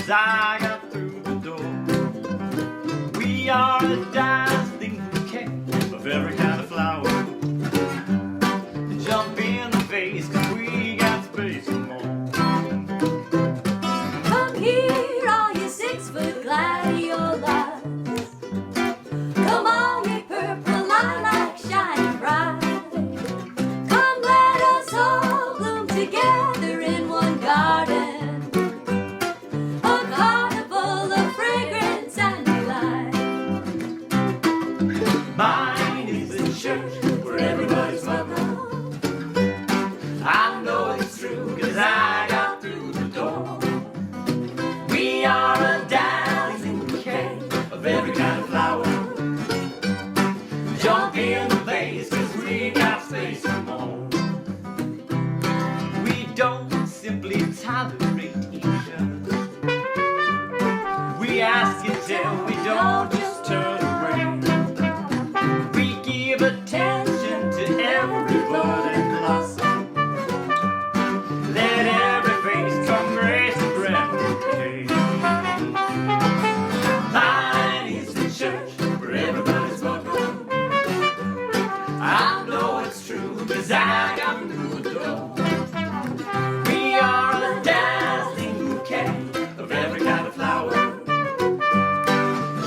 as I got through the door. We are a dazzling bouquet of every kind of flower. Jump in the face, 'cause we got space for more. Come here, all you 6-foot gladiolas. Come on, you purple lilac shining bright. Come, let us all bloom together in one garden. A carnival of fragrance and delight. Mine is the church where everybody's welcome. I know it's true, 'cause I got through the door. We are a dazzling bouquet of every kind of flower. Jump in the vase, 'cause we got space for more. We don't simply tolerate each other. We ask and tell, we don't just turn away. We give attention to every bud and blossom. Let every face come grace and breath decay. Mine is the church where everybody's welcome. I know it's true, 'cause I got through the door. We are a dazzling bouquet of every kind of flower.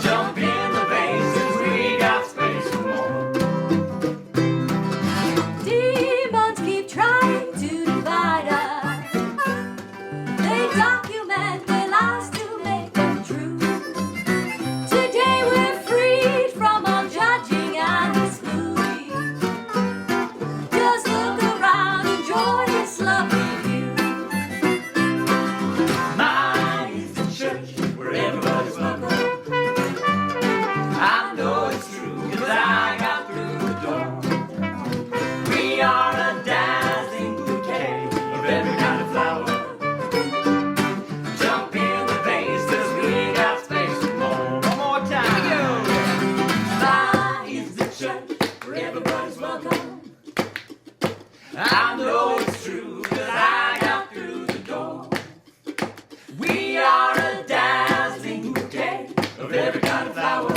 Jump in the vase, 'cause we got space for more. Demons keep trying to divide us. They document their lies to make them true. Today we're freed from all judging and excluding. Just look around, enjoy this lovely view. Mine is the church where everybody's welcome. I know it's true, 'cause I got through the door. We are a dazzling bouquet of every kind of flower. Jump in the vase, 'cause we got space for more. One more time. Here we go. Mine is the church where everybody's welcome. I know it's true, 'cause I got through the door. We are a dazzling bouquet of every kind of flower.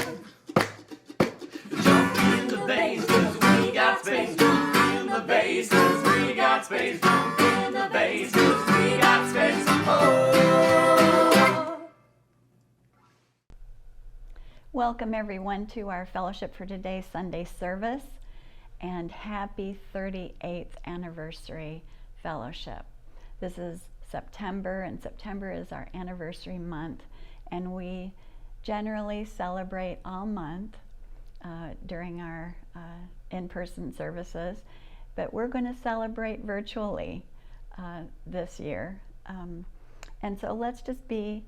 Jump in the vase, 'cause we got space. Jump in the vase, 'cause we got space. Jump in the vase, 'cause we got space. Oh. Welcome everyone to our Fellowship for Today's Sunday service, and happy 38th anniversary fellowship. This is September, and September is our anniversary month, and we generally celebrate all month during our in-person services, but we're going to celebrate virtually this year. And so let's just be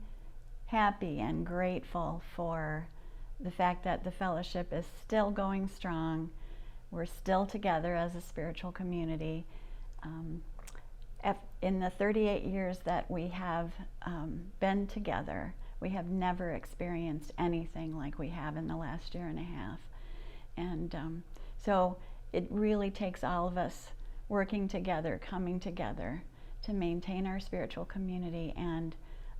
happy and grateful for the fact that the fellowship is still going strong. We're still together as a spiritual community. In the 38 years that we have been together, we have never experienced anything like we have in the last year and a half. And so it really takes all of us working together, coming together to maintain our spiritual community. And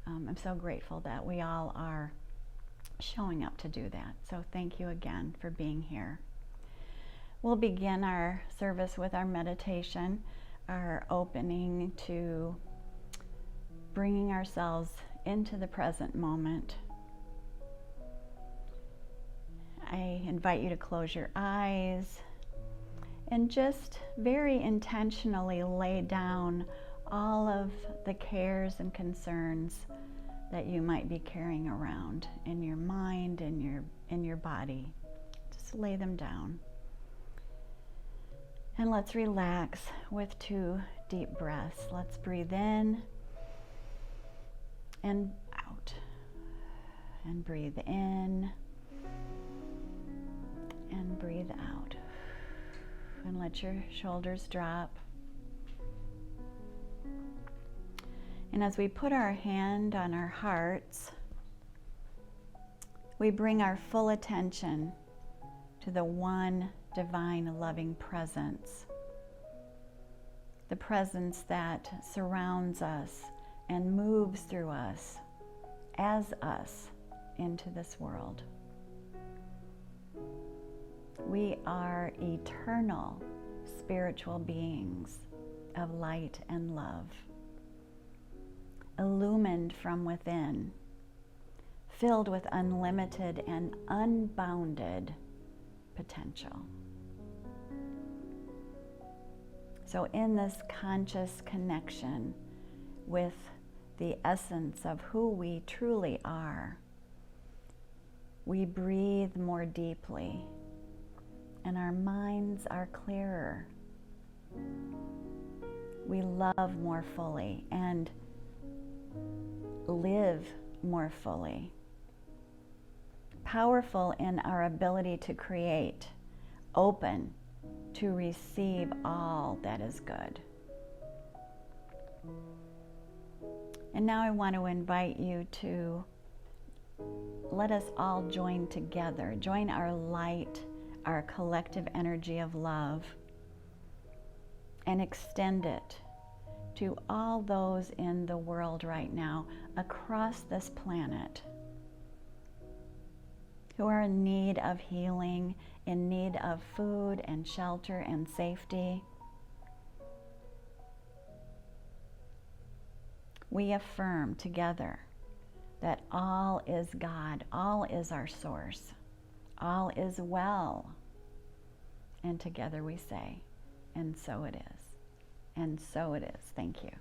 I'm so grateful that we all are showing up to do that. So thank you again for being here. We'll begin our service with our meditation, our opening to bringing ourselves into the present moment. I invite you to close your eyes and just very intentionally lay down all of the cares and concerns that you might be carrying around in your mind and in your body. Just lay them down. And let's relax with 2 deep breaths. Let's breathe in and out. And breathe in and breathe out. And let your shoulders drop. And as we put our hand on our hearts, we bring our full attention to the one divine loving presence, the presence that surrounds us and moves through us as us into this world. We are eternal spiritual beings of light and love, illumined from within, filled with unlimited and unbounded potential. So in this conscious connection with the essence of who we truly are, we breathe more deeply and our minds are clearer. We love more fully and live more fully. Powerful in our ability to create, open to receive all that is good. And now I want to invite you to let us all join together, join our light, our collective energy of love, and extend it to all those in the world right now, across this planet, who are in need of healing, in need of food and shelter and safety. We affirm together that all is God, all is our source, all is well. And together we say, and so it is, and so it is. Thank you.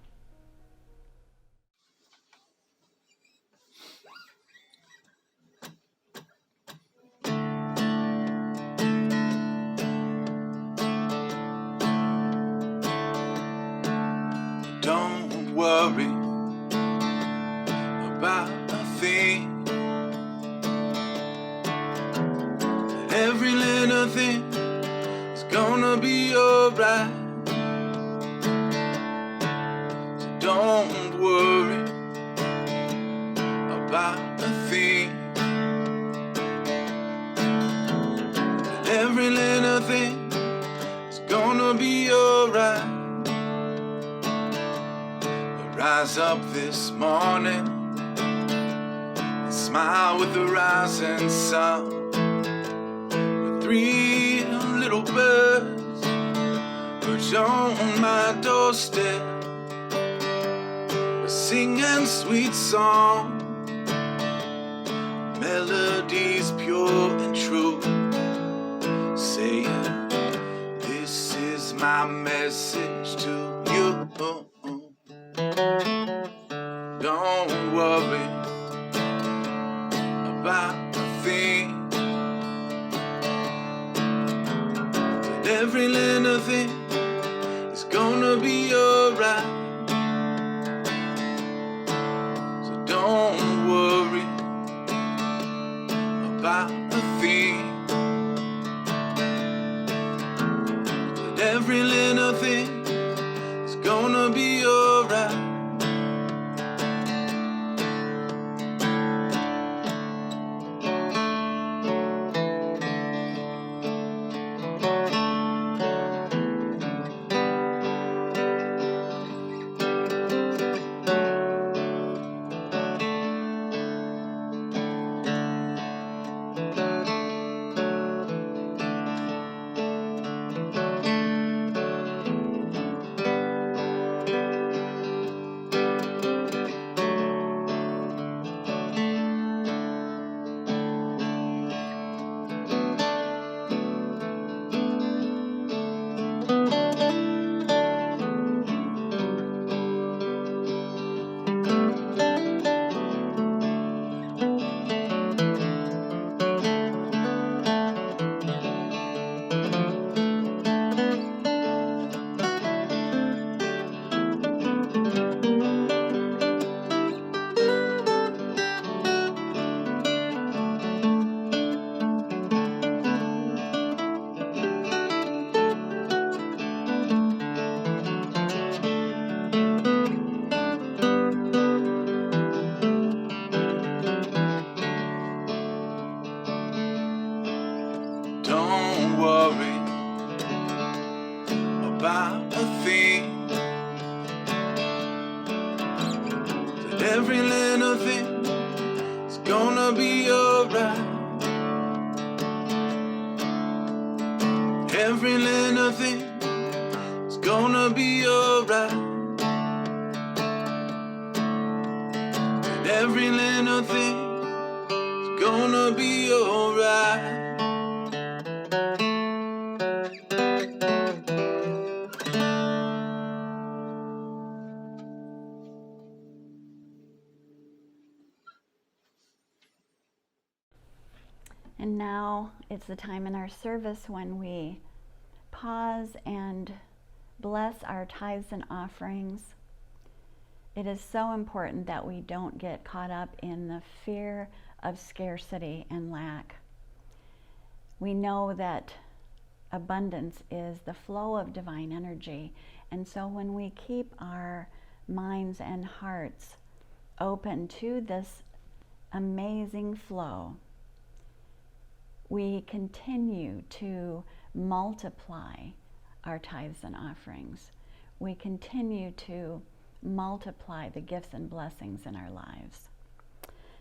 Don't worry about a thing. Every little thing is gonna be alright. So don't worry about a thing. Every little thing is gonna be alright. Rise up this morning and smile with the rising sun. With 3 little birds perched on my doorstep, we're singing sweet song, melodies pure and true, saying, this is my message to you. Don't worry about a thing. But every little thing is gonna be alright. So don't worry about a thing. But every little thing is gonna be alright. Don't worry about a thing. That every little thing gonna be alright. Every little thing is gonna be alright. And every little thing is gonna be alright. And now it's the time in our service when we pause and bless our tithes and offerings. It is so important that we don't get caught up in the fear of scarcity and lack. We know that abundance is the flow of divine energy, and so when we keep our minds and hearts open to this amazing flow, we continue to multiply our tithes and offerings. We continue to multiply the gifts and blessings in our lives.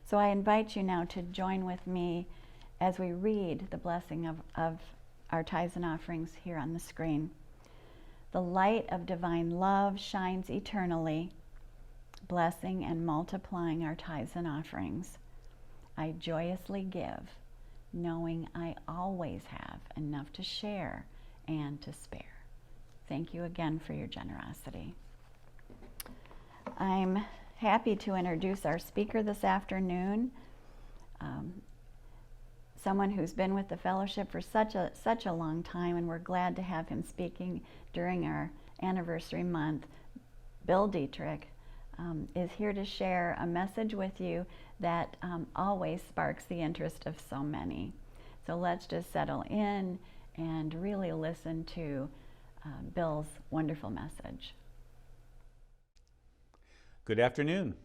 So I invite you now to join with me as we read the blessing of our tithes and offerings here on the screen. The light of divine love shines eternally, blessing and multiplying our tithes and offerings. I joyously give, knowing I always have enough to share and to spare. Thank you again for your generosity. I'm happy to introduce our speaker this afternoon, someone who's been with the fellowship for such a long time, and we're glad to have him speaking during our anniversary month. Bill Diedrich is here to share a message with you that always sparks the interest of so many. So let's just settle in and really listen to Bill's wonderful message. Good afternoon.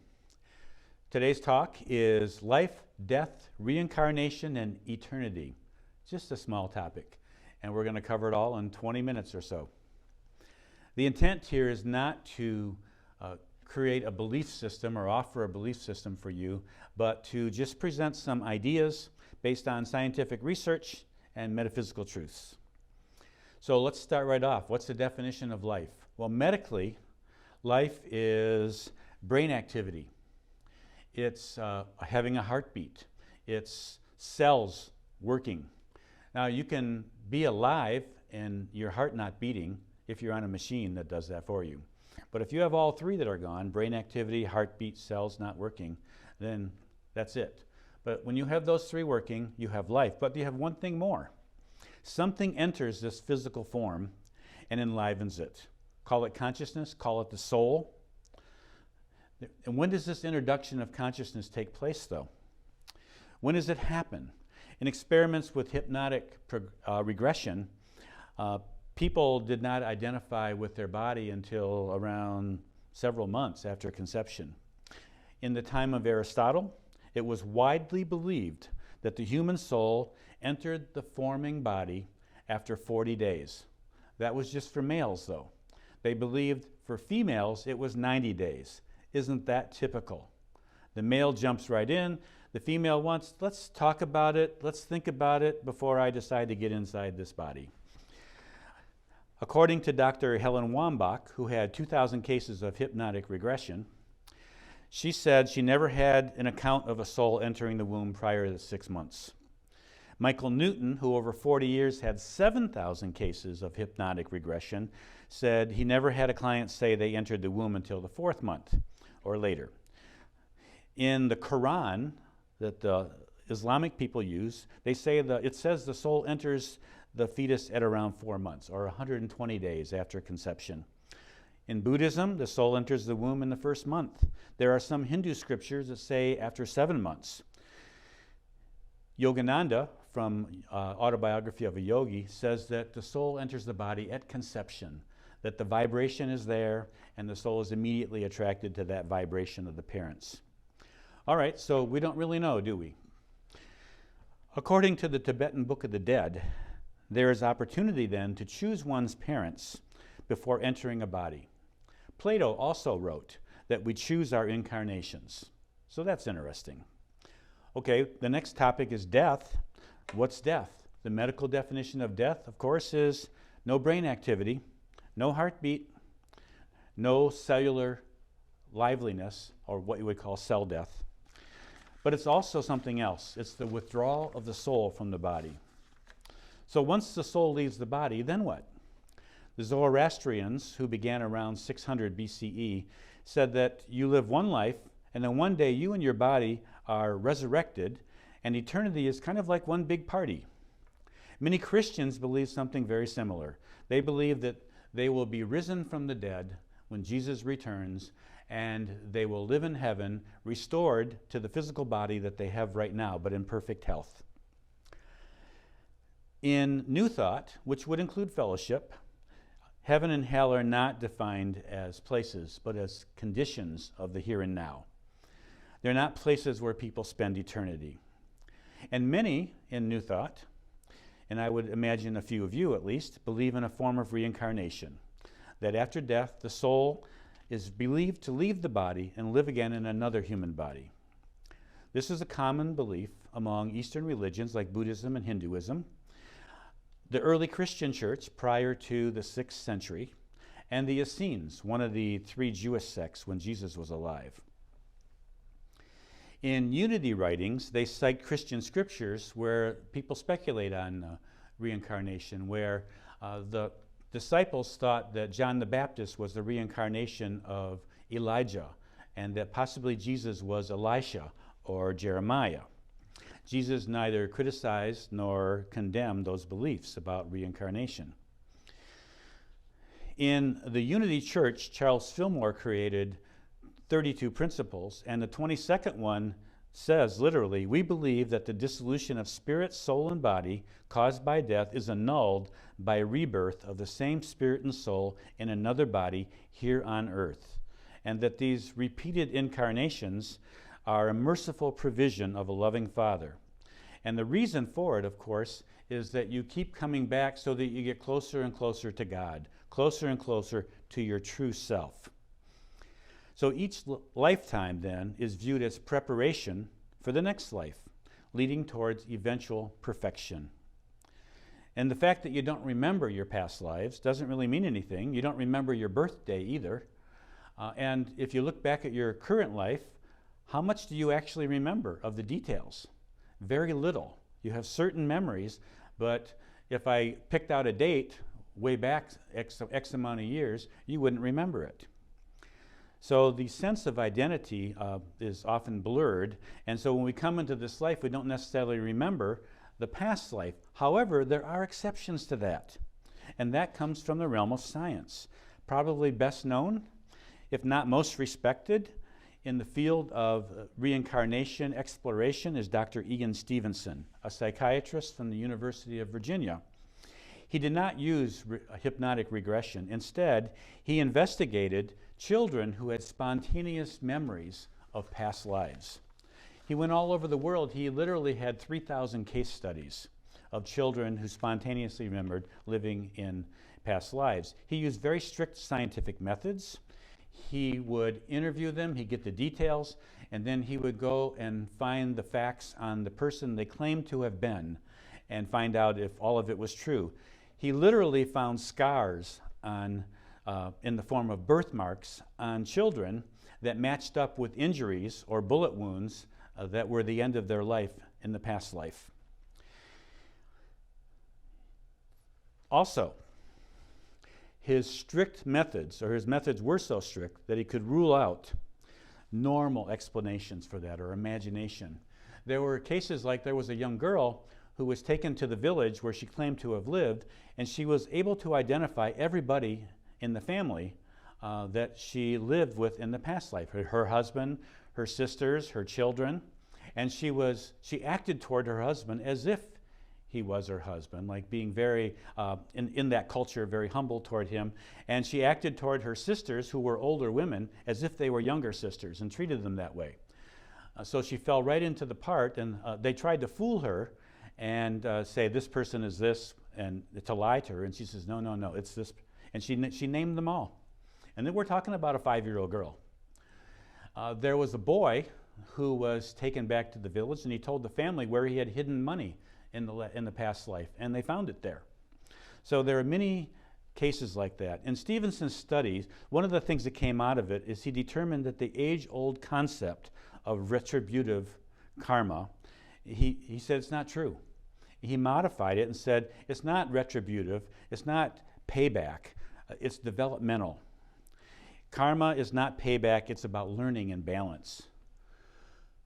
Today's talk is life, death, reincarnation, and eternity. Just a small topic, and we're going to cover it all in 20 minutes or so. The intent here is not to create a belief system or offer a belief system for you, but to just present some ideas based on scientific research and metaphysical truths. So let's start right off. What's the definition of life? Well, medically, life is brain activity. It's having a heartbeat. It's cells working. Now, you can be alive and your heart not beating if you're on a machine that does that for you. But if you have all three that are gone, brain activity, heartbeat, cells not working, then that's it. But when you have those three working, you have life. But you have one thing more. Something enters this physical form and enlivens it. Call it consciousness, call it the soul. And when does this introduction of consciousness take place, though? When does it happen? In experiments with hypnotic regression, people did not identify with their body until around several months after conception. In the time of Aristotle, it was widely believed that the human soul entered the forming body after 40 days. That was just for males, though. They believed for females it was 90 days. Isn't that typical? The male jumps right in. The female wants, let's talk about it, let's think about it before I decide to get inside this body. According to Dr. Helen Wambach, who had 2,000 cases of hypnotic regression, she said she never had an account of a soul entering the womb prior to 6 months. Michael Newton, who over 40 years had 7,000 cases of hypnotic regression, said he never had a client say they entered the womb until the 4th month or later. In the Quran that the Islamic people use, they say that it says the soul enters the fetus at around 4 months or 120 days after conception. In Buddhism, the soul enters the womb in the 1st month. There are some Hindu scriptures that say after 7 months. Yogananda, from Autobiography of a Yogi, says that the soul enters the body at conception, that the vibration is there and the soul is immediately attracted to that vibration of the parents. All right, so we don't really know, do we? According to the Tibetan Book of the Dead, there is opportunity then to choose one's parents before entering a body. Plato also wrote that we choose our incarnations. So that's interesting. Okay, the next topic is death. What's death? The medical definition of death, of course, is no brain activity, no heartbeat, no cellular liveliness, or what you would call cell death. But it's also something else. It's the withdrawal of the soul from the body. So once the soul leaves the body, then what? The Zoroastrians, who began around 600 BCE, said that you live one life, and then one day you and your body are resurrected, and eternity is kind of like one big party. Many Christians believe something very similar. They believe that they will be risen from the dead when Jesus returns, and they will live in heaven, restored to the physical body that they have right now, but in perfect health. In New Thought, which would include fellowship, heaven and hell are not defined as places, but as conditions of the here and now. They're not places where people spend eternity. And many in New Thought, and I would imagine a few of you at least, believe in a form of reincarnation, that after death, the soul is believed to leave the body and live again in another human body. This is a common belief among Eastern religions like Buddhism and Hinduism, the early Christian church prior to the 6th century, and the Essenes, one of the 3 Jewish sects when Jesus was alive. In unity writings, they cite Christian scriptures where people speculate on reincarnation, where the disciples thought that John the Baptist was the reincarnation of Elijah, and that possibly Jesus was Elisha or Jeremiah. Jesus neither criticized nor condemned those beliefs about reincarnation. In the Unity Church, Charles Fillmore created 32 principles, and the 22nd one says literally, we believe that the dissolution of spirit, soul, and body caused by death is annulled by rebirth of the same spirit and soul in another body here on earth, and that these repeated incarnations are a merciful provision of a loving Father. And the reason for it, of course, is that you keep coming back so that you get closer and closer to God, closer and closer to your true self. So each lifetime, then, is viewed as preparation for the next life, leading towards eventual perfection. And the fact that you don't remember your past lives doesn't really mean anything. You don't remember your birthday either. And if you look back at your current life, how much do you actually remember of the details? Very little. You have certain memories, but if I picked out a date way back X amount of years, you wouldn't remember it. So the sense of identity is often blurred, and so when we come into this life, we don't necessarily remember the past life. However, there are exceptions to that, and that comes from the realm of science. Probably best known, if not most respected, in the field of reincarnation exploration is Dr. Ian Stevenson, a psychiatrist from the University of Virginia. He did not use hypnotic regression. Instead, he investigated children who had spontaneous memories of past lives. He went all over the world. He literally had 3,000 case studies of children who spontaneously remembered living in past lives. He used very strict scientific methods. He would interview them, he'd get the details, and then he would go and find the facts on the person they claimed to have been and find out if all of it was true. He literally found scars on, in the form of birthmarks on children that matched up with injuries or bullet wounds that were the end of their life in the past life. Also, his strict methods, or his methods were so strict that he could rule out normal explanations for that or imagination. There were cases like there was a young girl who was taken to the village where she claimed to have lived, and she was able to identify everybody in the family that she lived with in the past life, her husband, her sisters, her children, and she acted toward her husband as if he was her husband, like being very, in that culture, very humble toward him. And she acted toward her sisters, who were older women, as if they were younger sisters and treated them that way. So she fell right into the part, and they tried to fool her and say, this person is this, and to lie to her. And she says, no, no, no, it's this. And she named them all. And then we're talking about a 5-year-old girl. There was a boy who was taken back to the village, and he told the family where he had hidden money in the past life, and they found it there. So there are many cases like that. In Stevenson's studies, one of the things that came out of it is he determined that the age-old concept of retributive karma, he said it's not true. He modified it and said it's not retributive, it's not payback, it's developmental. Karma is not payback, it's about learning and balance.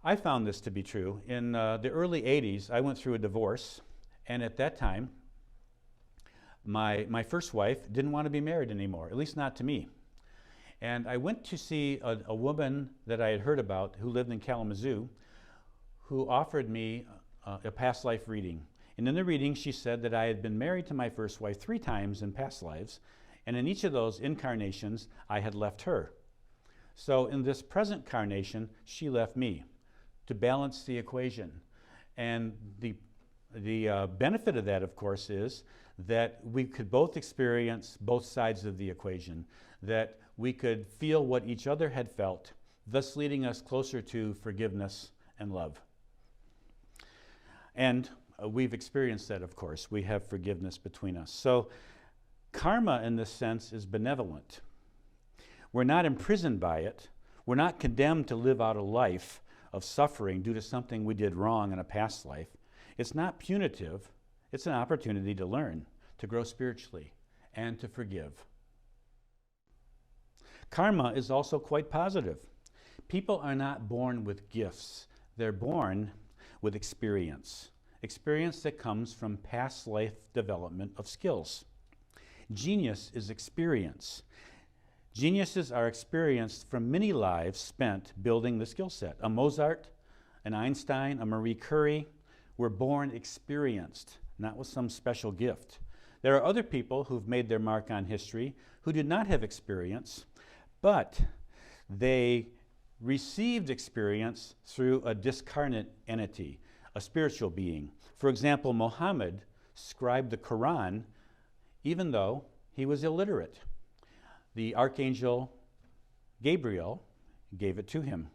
I found this to be true. In the early 80s, I went through a divorce, and at that time, my first wife didn't want to be married anymore, at least not to me. And I went to see a woman that I had heard about who lived in Kalamazoo, who offered me a past life reading. And in the reading, she said that I had been married to my first wife 3 times in past lives, and in each of those incarnations, I had left her. So in this present incarnation, she left me to balance the equation. And the benefit of that, of course, is that we could both experience both sides of the equation, that we could feel what each other had felt, thus leading us closer to forgiveness and love. And we've experienced that, of course. We have forgiveness between us. So karma, in this sense, is benevolent. We're not imprisoned by it. We're not condemned to live out a life of suffering due to something we did wrong in a past life. It's not punitive. It's an opportunity to learn, to grow spiritually, and to forgive. Karma is also quite positive. People are not born with gifts. They're born with experience. Experience that comes from past life development of skills. Genius is experience. Geniuses are experienced from many lives spent building the skill set. A Mozart, an Einstein, a Marie Curie were born experienced, not with some special gift. There are other people who've made their mark on history who did not have experience, but they received experience through a discarnate entity, a spiritual being. For example, Muhammad scribed the Quran even though he was illiterate. The archangel Gabriel gave it to him.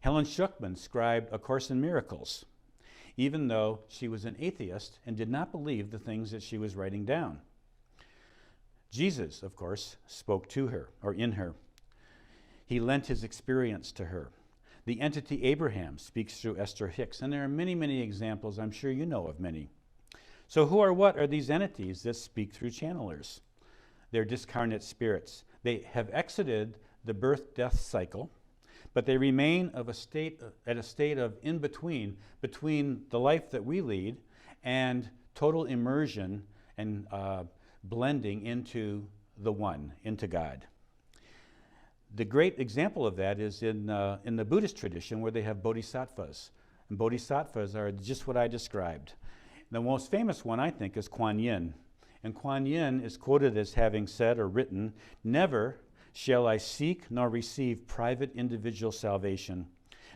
Helen Schuckman scribed A Course in Miracles, even though she was an atheist and did not believe the things that she was writing down. Jesus, of course, spoke to her, or in her. He lent his experience to her. The entity Abraham speaks through Esther Hicks, and there are many, many examples. I'm sure you know of many. So who or what are these entities that speak through channelers? They're discarnate spirits. They have exited the birth-death cycle, but they remain at a state of in-between, between the life that we lead and total immersion and blending into the one, into God. The great example of that is in the Buddhist tradition, where they have bodhisattvas. And bodhisattvas are just what I described. The most famous one, I think, is Kuan Yin. And Kuan Yin is quoted as having said or written, "Never shall I seek nor receive private individual salvation.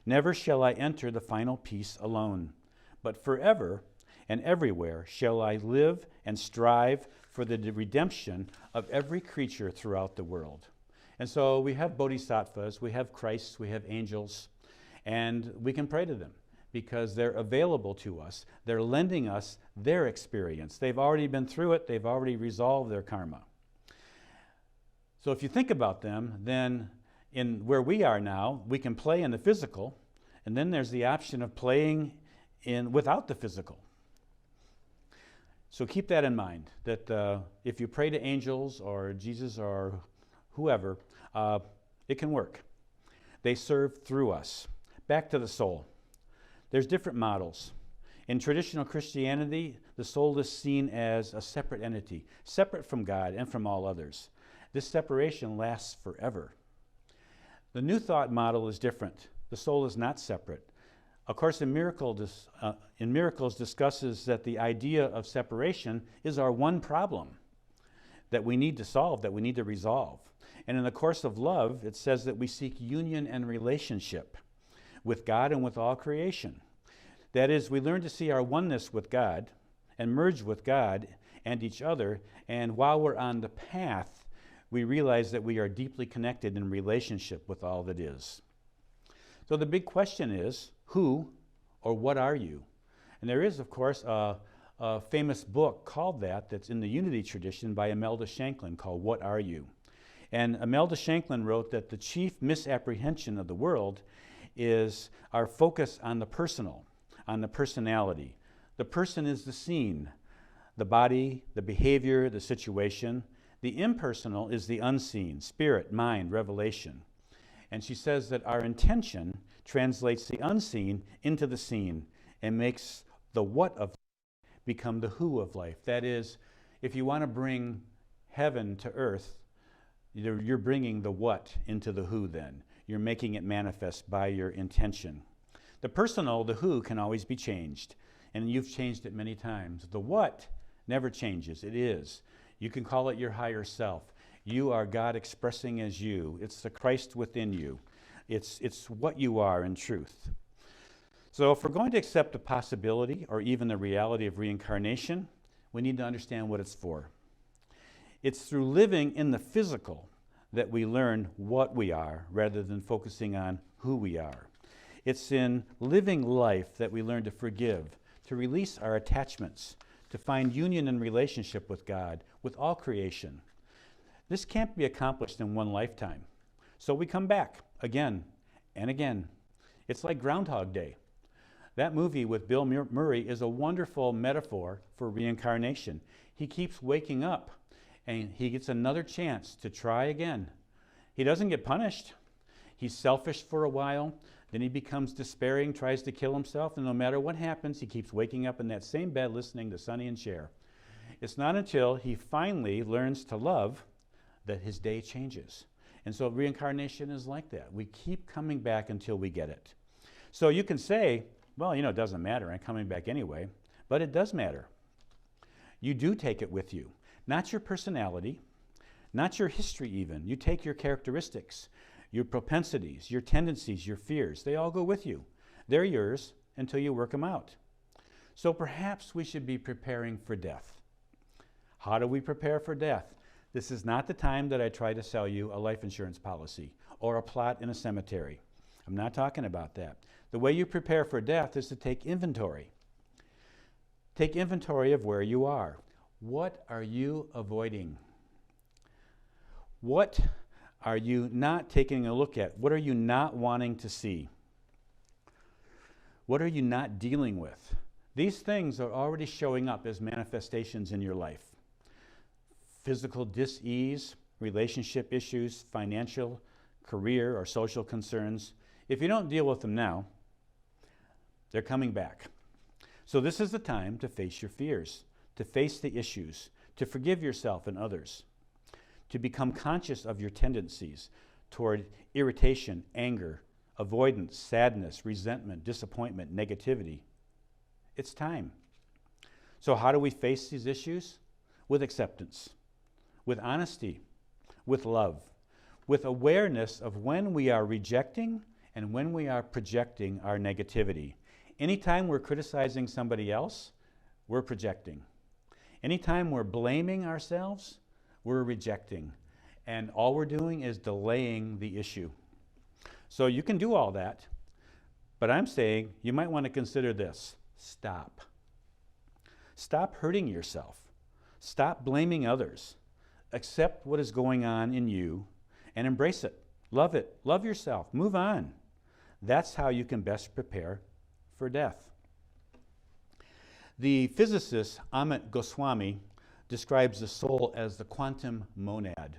Never shall I enter the final peace alone. But forever and everywhere shall I live and strive for the redemption of every creature throughout the world." And so we have bodhisattvas, we have Christ, we have angels, and we can pray to them because they're available to us. They're lending us their experience. They've already been through it. They've already resolved their karma. So if you think about them, then in where we are now, we can play in the physical, and then there's the option of playing in without the physical. So keep that in mind, that if you pray to angels or Jesus or whoever, it can work. They serve through us. Back to the soul. There's different models. In traditional Christianity, the soul is seen as a separate entity, separate from God and from all others. This separation lasts forever. The New Thought model is different. The soul is not separate. A Course in Miracles discusses that the idea of separation is our one problem that we need to solve, that we need to resolve. And in the Course of Love, it says that we seek union and relationship with God and with all creation. That is, we learn to see our oneness with God and merge with God and each other, and while we're on the path, we realize that we are deeply connected in relationship with all that is. So the big question is, who or what are you? And there is, of course, a famous book called that's in the Unity tradition by Imelda Shanklin called What Are You? And Imelda Shanklin wrote that the chief misapprehension of the world is our focus on the personal, on the personality. The person is the scene, the body, the behavior, the situation. The impersonal is the unseen, spirit, mind, revelation. And she says that our intention translates the unseen into the seen and makes the what of life become the who of life. That is, if you want to bring heaven to earth, you're bringing the what into the who then. You're making it manifest by your intention. The personal, the who, can always be changed. And you've changed it many times. The what never changes. It is. You can call it your higher self. You are God expressing as you. It's the Christ within you. It's what you are in truth. So if we're going to accept the possibility or even the reality of reincarnation, we need to understand what it's for. It's through living in the physical that we learn what we are rather than focusing on who we are. It's in living life that we learn to forgive, to release our attachments, to find union and relationship with God, with all creation. This can't be accomplished in one lifetime. So we come back again and again. It's like Groundhog Day. That movie with Bill Murray is a wonderful metaphor for reincarnation. He keeps waking up and he gets another chance to try again. He doesn't get punished. He's selfish for a while, then he becomes despairing, tries to kill himself, and no matter what happens, he keeps waking up in that same bed listening to Sonny and Cher. It's not until he finally learns to love that his day changes. And so reincarnation is like that. We keep coming back until we get it. So you can say, well, it doesn't matter, I'm coming back anyway, but it does matter. You do take it with you. Not your personality, not your history even. You take your characteristics, your propensities, your tendencies, your fears. They all go with you. They're yours until you work them out. So perhaps we should be preparing for death. How do we prepare for death? This is not the time that I try to sell you a life insurance policy or a plot in a cemetery. I'm not talking about that. The way you prepare for death is to take inventory. Take inventory of where you are. What are you avoiding? What are you not taking a look at? What are you not wanting to see? What are you not dealing with? These things are already showing up as manifestations in your life. Physical dis-ease, relationship issues, financial, career, or social concerns. If you don't deal with them now, they're coming back. So this is the time to face your fears, to face the issues, to forgive yourself and others, to become conscious of your tendencies toward irritation, anger, avoidance, sadness, resentment, disappointment, negativity. It's time. So how do we face these issues? With acceptance, with honesty, with love, with awareness of when we are rejecting and when we are projecting our negativity. Anytime we're criticizing somebody else, we're projecting. Anytime we're blaming ourselves, we're rejecting. And all we're doing is delaying the issue. So you can do all that, but I'm saying you might want to consider this. Stop. Stop hurting yourself. Stop blaming others. Accept what is going on in you and embrace it. Love it. Love yourself. Move on. That's how you can best prepare for death. The physicist Amit Goswami describes the soul as the quantum monad.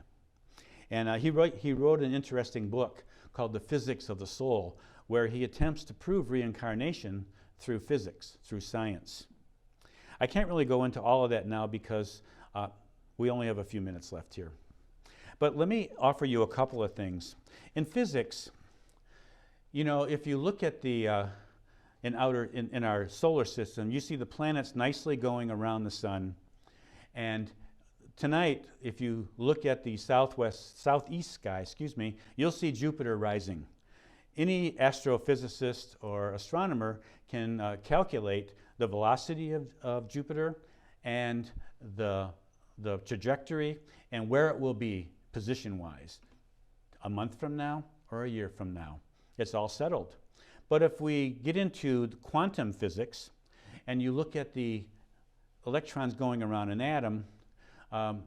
And he wrote an interesting book called The Physics of the Soul, where he attempts to prove reincarnation through physics, through science. I can't really go into all of that now because we only have a few minutes left here. But let me offer you a couple of things. In physics, if you look at the in our solar system, you see the planets nicely going around the sun. And tonight, if you look at the southeast sky, you'll see Jupiter rising. Any astrophysicist or astronomer can calculate the velocity of Jupiter and the trajectory and where it will be position-wise a month from now or a year from now. It's all settled. But if we get into quantum physics and you look at the electrons going around an atom,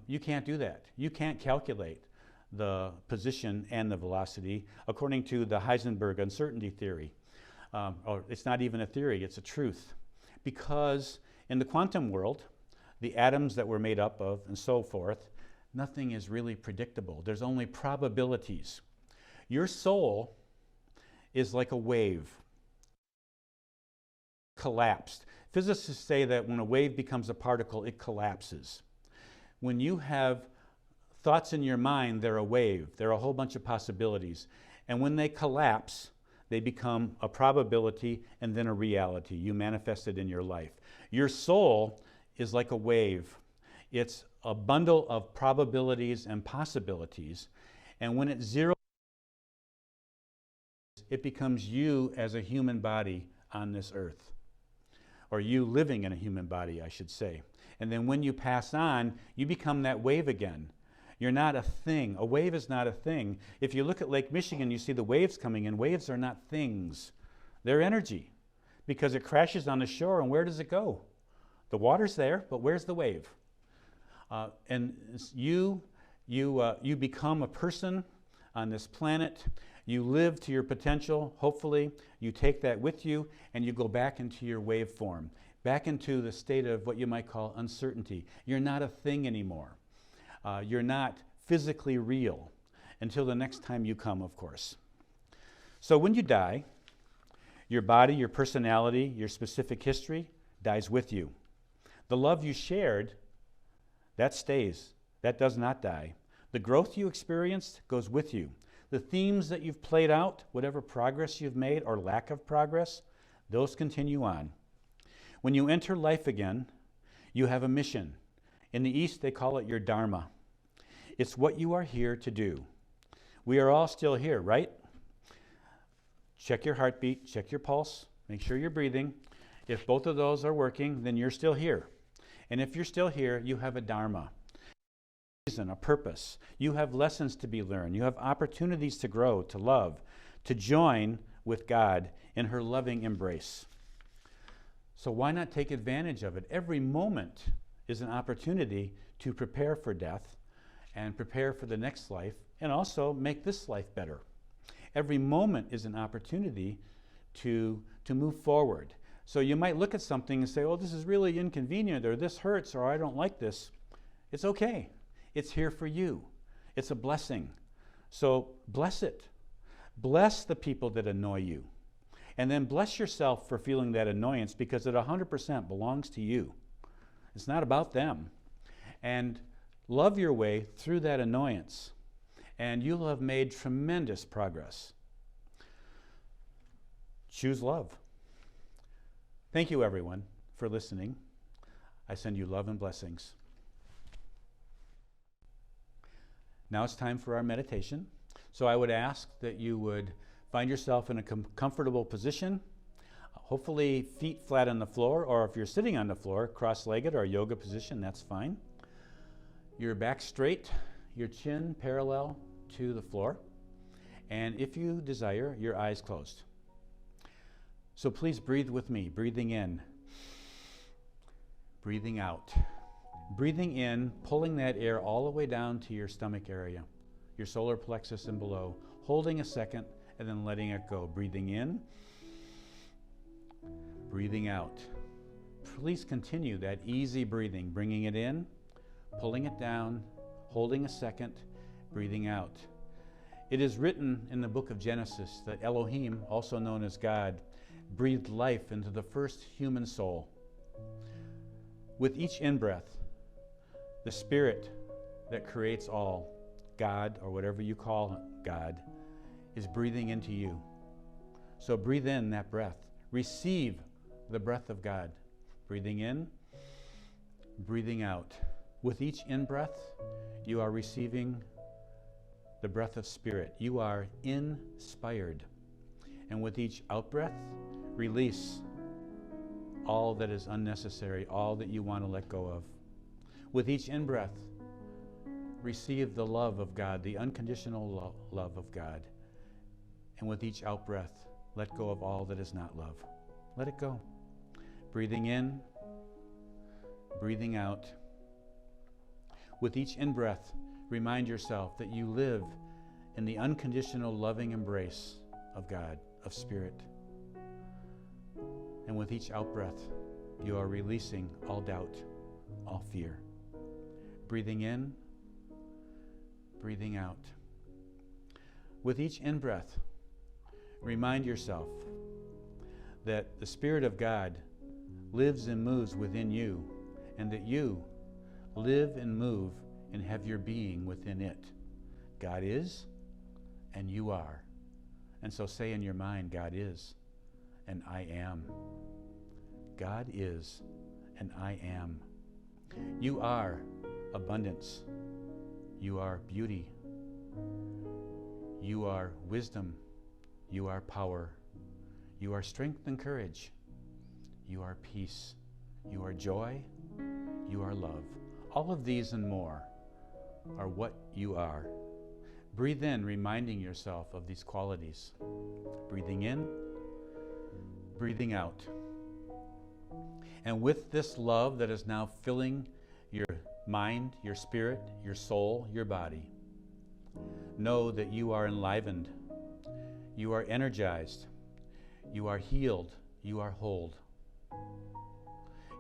you can't do that. You can't calculate the position and the velocity according to the Heisenberg uncertainty theory. Or it's not even a theory, it's a truth. Because in the quantum world, the atoms that we're made up of and so forth, nothing is really predictable. There's only probabilities. Your soul is like a wave. Collapsed. Physicists say that when a wave becomes a particle, it collapses. When you have thoughts in your mind, they're a wave. They're a whole bunch of possibilities. And when they collapse, they become a probability and then a reality. You manifest it in your life. Your soul is like a wave. It's a bundle of probabilities and possibilities. And when it's zero, it becomes you as a human body on this earth. Or you living in a human body, I should say. And then when you pass on, you become that wave again. You're not a thing. A wave is not a thing. If you look at Lake Michigan, you see the waves coming in. Waves are not things. They're energy. Because it crashes on the shore, and where does it go? The water's there, but where's the wave? And you become a person on this planet. You live to your potential, hopefully. You take that with you, and you go back into your wave form, back into the state of what you might call uncertainty. You're not a thing anymore. You're not physically real until the next time you come, of course. So when you die, your body, your personality, your specific history dies with you. The love you shared, that stays. That does not die. The growth you experienced goes with you. The themes that you've played out, whatever progress you've made or lack of progress, those continue on. When you enter life again, you have a mission. In the East, they call it your dharma. It's what you are here to do. We are all still here, right? Check your heartbeat, check your pulse, make sure you're breathing. If both of those are working, then you're still here. And if you're still here, you have a dharma, a reason, a purpose. You have lessons to be learned. You have opportunities to grow, to love, to join with God in her loving embrace. So why not take advantage of it? Every moment is an opportunity to prepare for death and prepare for the next life and also make this life better. Every moment is an opportunity to move forward. So you might look at something and say, oh, this is really inconvenient, or this hurts, or I don't like this. It's okay. It's here for you. It's a blessing. So bless it. Bless the people that annoy you. And then bless yourself for feeling that annoyance, because it 100% belongs to you. It's not about them. And love your way through that annoyance, and you'll have made tremendous progress. Choose love. Thank you, everyone, for listening. I send you love and blessings. Now it's time for our meditation. So I would ask that you would find yourself in a comfortable position, hopefully feet flat on the floor, or if you're sitting on the floor, cross-legged or yoga position, that's fine. Your back straight, your chin parallel to the floor, and if you desire, your eyes closed. So please breathe with me, breathing in, breathing out. Breathing in, pulling that air all the way down to your stomach area, your solar plexus and below, holding a second and then letting it go. Breathing in, breathing out. Please continue that easy breathing, bringing it in, pulling it down, holding a second, breathing out. It is written in the book of Genesis that Elohim, also known as God, breathed life into the first human soul. With each in-breath, the spirit that creates all, God, or whatever you call God, is breathing into you. So breathe in that breath. Receive the breath of God. Breathing in, breathing out. With each in-breath, you are receiving the breath of spirit. You are inspired. And with each out-breath, release all that is unnecessary, all that you want to let go of. With each in-breath, receive the love of God, the unconditional love of God. And with each out-breath, let go of all that is not love. Let it go. Breathing in, breathing out. With each in-breath, remind yourself that you live in the unconditional loving embrace of God, of Spirit. And with each out-breath, you are releasing all doubt, all fear. Breathing in, breathing out. With each in-breath, remind yourself that the Spirit of God lives and moves within you, and that you live and move and have your being within it. God is, and you are. And so say in your mind, God is, and I am. God is, and I am. You are abundance. You are beauty. You are wisdom. You are power. You are strength and courage. You are peace. You are joy. You are love. All of these and more are what you are. Breathe in, reminding yourself of these qualities. Breathing in, breathing out. And with this love that is now filling your mind, your spirit, your soul, your body, know that you are enlivened, you are energized, you are healed, you are whole.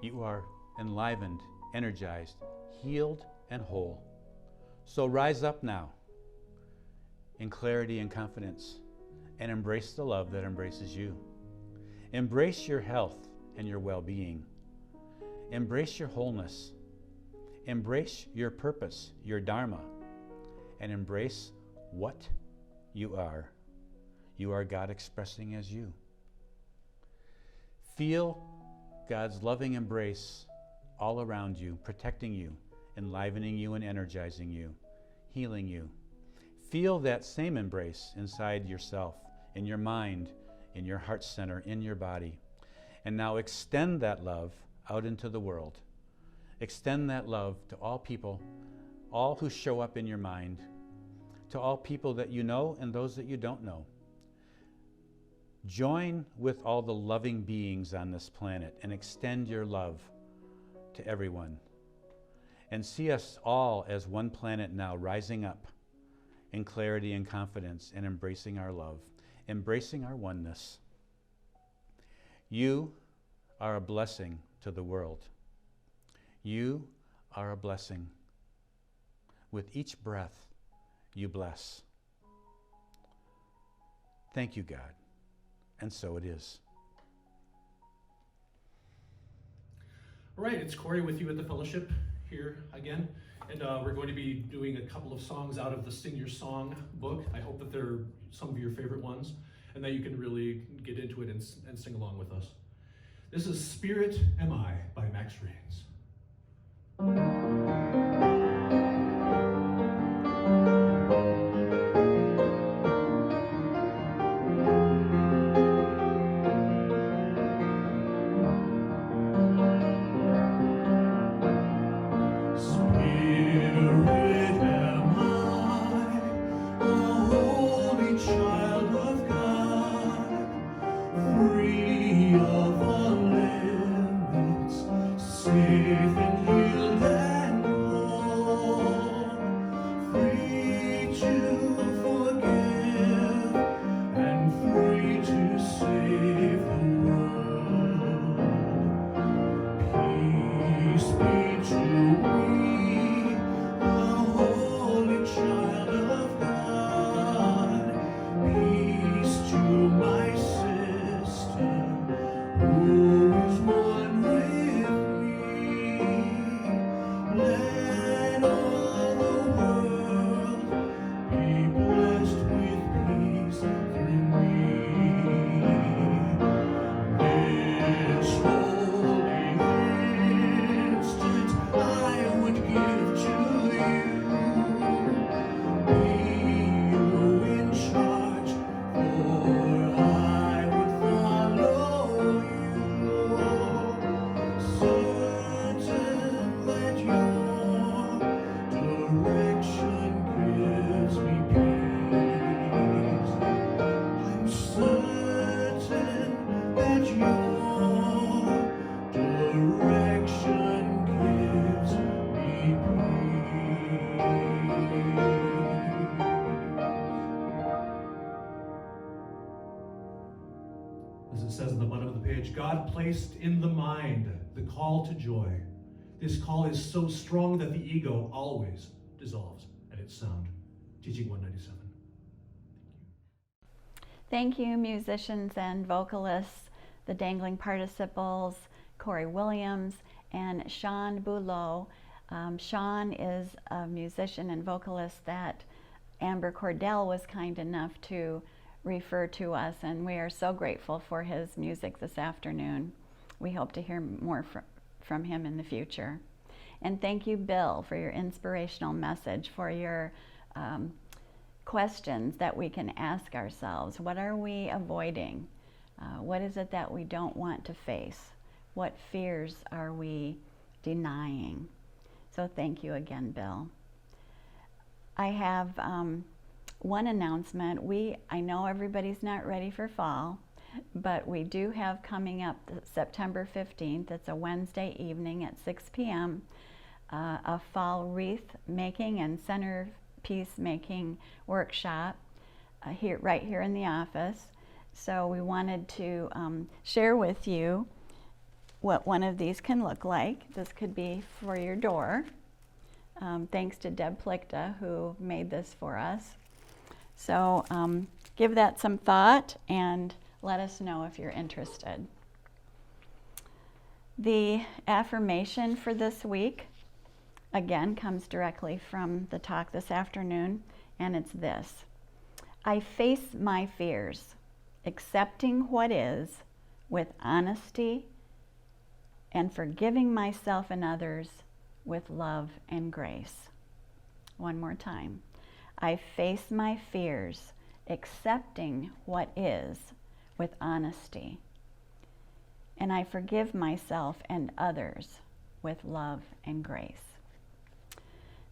You are enlivened, energized, healed, and whole. So rise up now in clarity and confidence and embrace the love that embraces you. Embrace your health and your well-being. Embrace your wholeness. Embrace your purpose, your dharma, and embrace what you are. You are God expressing as you. Feel God's loving embrace all around you, protecting you, enlivening you and energizing you, healing you. Feel that same embrace inside yourself, in your mind, in your heart center, in your body. And now extend that love out into the world. Extend that love to all people, all who show up in your mind, to all people that you know and those that you don't know. Join with all the loving beings on this planet and extend your love to everyone. And see us all as one planet now, rising up in clarity and confidence and embracing our love, embracing our oneness. You are a blessing to the world. You are a blessing. With each breath, you bless. Thank you, God. And so it is. All right, it's Corey with you at the fellowship here again. And we're going to be doing a couple of songs out of the Sing Your Song book. I hope that they're some of your favorite ones and that you can really get into it and sing along with us. This is Spirit Am I by Max Rains. Free of the limits, As it says in the bottom of the page, God placed in the mind the call to joy. This call is so strong that the ego always dissolves at its sound. Teaching 197. Thank you, musicians and vocalists, the Dangling Participles, Corey Williams, and Sean Boulot. Sean is a musician and vocalist that Amber Cordell was kind enough to refer to us, and we are so grateful for his music this afternoon. We hope to hear more from him in the future. And thank you, Bill, for your inspirational message, for your questions that we can ask ourselves. What are we avoiding? What is it that we don't want to face? What fears are we denying? So thank you again, Bill. I have one announcement. I know everybody's not ready for fall, but we do have coming up September 15th. It's a Wednesday evening at 6 p.m. A fall wreath making and centerpiece making workshop right here in the office. So we wanted to share with you what one of these can look like. This could be for your door. Thanks to Deb Plichta, who made this for us. So give that some thought and let us know if you're interested. The affirmation for this week, again, comes directly from the talk this afternoon, and it's this: I face my fears, accepting what is with honesty and forgiving myself and others with love and grace. One more time. I face my fears, accepting what is with honesty, and I forgive myself and others with love and grace.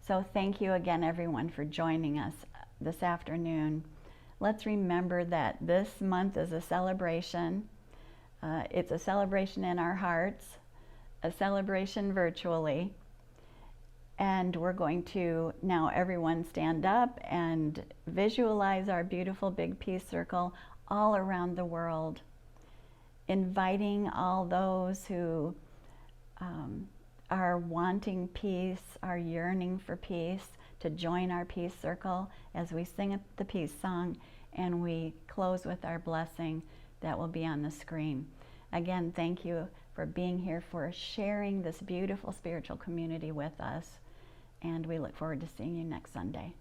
So thank you again, everyone, for joining us this afternoon. Let's remember that this month is a celebration. It's a celebration in our hearts, a celebration virtually. And we're going to now everyone stand up and visualize our beautiful big peace circle all around the world, inviting all those who are wanting peace, are yearning for peace, to join our peace circle as we sing the peace song and we close with our blessing that will be on the screen. Again, thank you for being here, for sharing this beautiful spiritual community with us. And we look forward to seeing you next Sunday.